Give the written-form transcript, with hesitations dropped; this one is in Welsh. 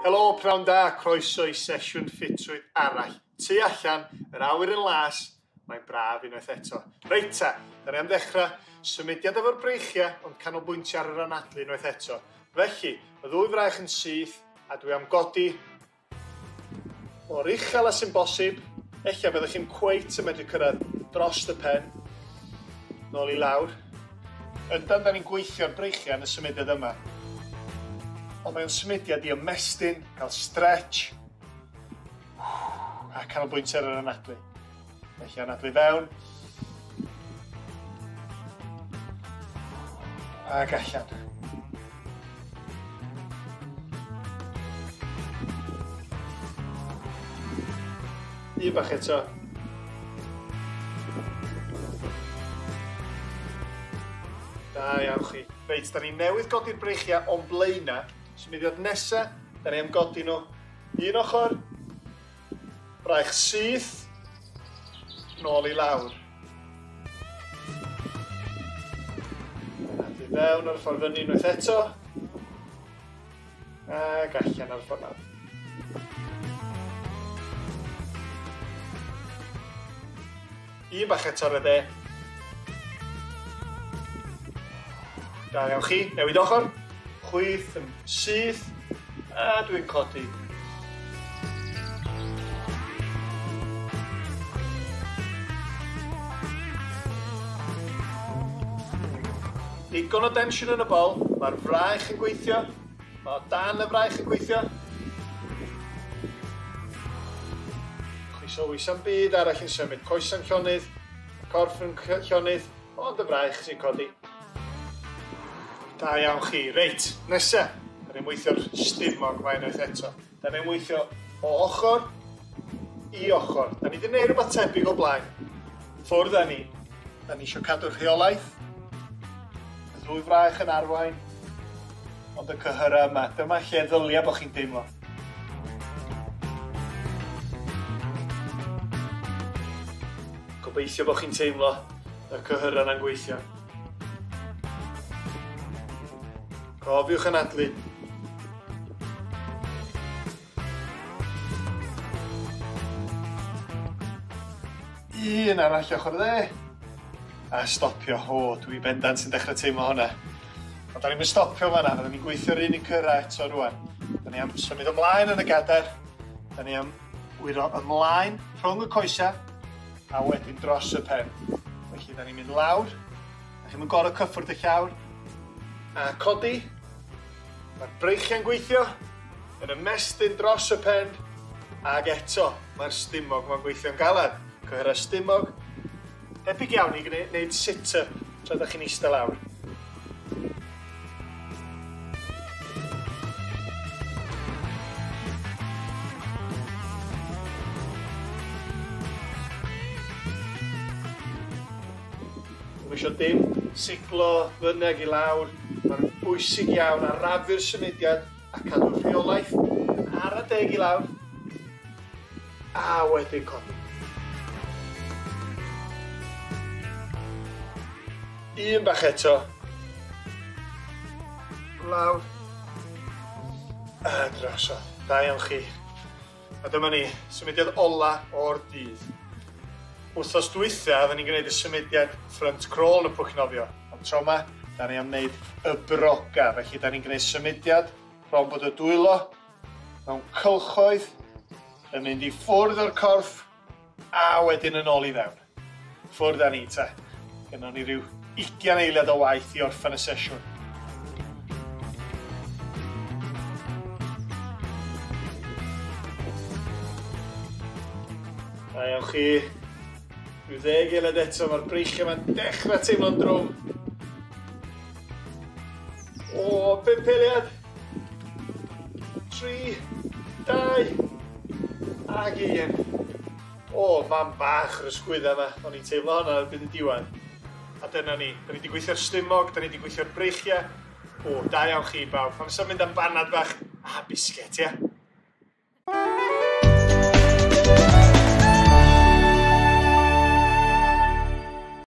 Helo, pnawn da, croeso i sesiwn ffitrwydd arall. Tu allan, yr awyr yn las, mae'n braf unwaith eto. Reit ta, da ni am ddechrau symudiad efo'r breichiau, ond canolbwyntio ar yr anadlu unwaith eto. Felly, y ddwy fraich yn syth, a dwi am godi mor uchel a sy'n bosib. Ella byddwch chi'n cweit yn medru cyrraedd dros y pen, nôl i lawr. Yndan, da ni'n gweithio'r breichiau yn y symudiad yma. Ond mae'n symudiad i ymestyn, cael stretch, a canolbwyntio ar yr anadlu. Felly anadlu fewn, ac allan. Un bach eto. Da iawn chi. Reit, da ni newydd godi'r breichiau o'n blaena. Symudiad nesa, da ni am godi nhw un ochr, braich syth, nôl i lawr. Anadlu fewn ar y ffordd fyny unwaith eto, ac allan ar y ffordd lawr. Un bach eto ar y de. Da iawn chi, newid ochr. Chwyth yn syth, a dwi'n codi. Digon o densiwn yn y bol, mae'r fraich yn gweithio, mae dan y fraich yn gweithio. Chwyso wys am byd arall yn symud, coesa'n llonydd, corff yn llonydd, ond y fraich sy'n codi. Da iawn chi. Reit, nesa, da ni'n weithio'r stumog mae unwaith eto. Da ni'n weithio o ochr i ochr. Da ni wedi gwneud rhywbeth tebyg o blaen. Ffwrdd â ni. Da ni eisiau cadw'r rheolaeth. Y ddwy fraich yn arwain. Ond y cyhyra yma. Dyma lle ddylia bod chi'n deimlo. Gobeithio bod chi'n teimlo y cyhyra yna'n gweithio. Cofiwch anadlu. Un arall ochr dde. A stopio. O, dwi bendant sy'n dechrau teimlo hwnna. Ond da ni'n stopio fan'na, da ni'n gweithio'r un i'n cyrra eto rwan. Da ni am symud ymlaen yn y gadair. Da ni am wyro ymlaen rhwng y coesa a wedyn dros y pen. Felly da ni'n mynd lawr. Da chi'n mynd gorau cyffwrdd y llawr. A codi. Mae'r breichiau'n gweithio, yn ymestyn dros y pen, ac eto mae'r stumog mae'n gweithio'n galad. Cyhyra stumog. Debyg iawn i gwneud sit-up tra ydych chi'n eistedd lawr. Dwi'n eisiau dim siglo fynneg i lawr. Mae'n bwysig iawn arafu'r symudiad a cadw'r rheolaeth ar y deg i lawr. A wedyn codi. Un bach eto. Lawr. A drosodd. Da iawn chi. A dyma ni, symudiad ola o'r dydd. Wthnos dwytha, oedden ni'n gwneud y symudiad front crawl yn y pwch nofio. Ond tro yma, da ni am wneud y broga. Felly, da ni'n gwneud symudiad rhwng bod y dwylo mewn cylchoedd yn mynd i ffwrdd o'r corff a wedyn yn ôl i fewn. Ffwrdd â ni ta. Gennon ni ryw 20 eiliad o waith i orffen y sesiwn. Da iawn chi. Rhyw 10 eiliad eto, mae'r breichiau yma'n dechrau teimlo'n drwm. O, 5 eiliad. 3, 2, ag 1. O, man bach yr ysgwydda yma. O'n i'n teimlo hwnna ar byd y diwan. A dyna ni. Da ni wedi gweithio'r stumog, da ni wedi gweithio'r breichiau. O, da iawn chi bawb. Pan fysa'n mynd am banad bach a bisged, ia?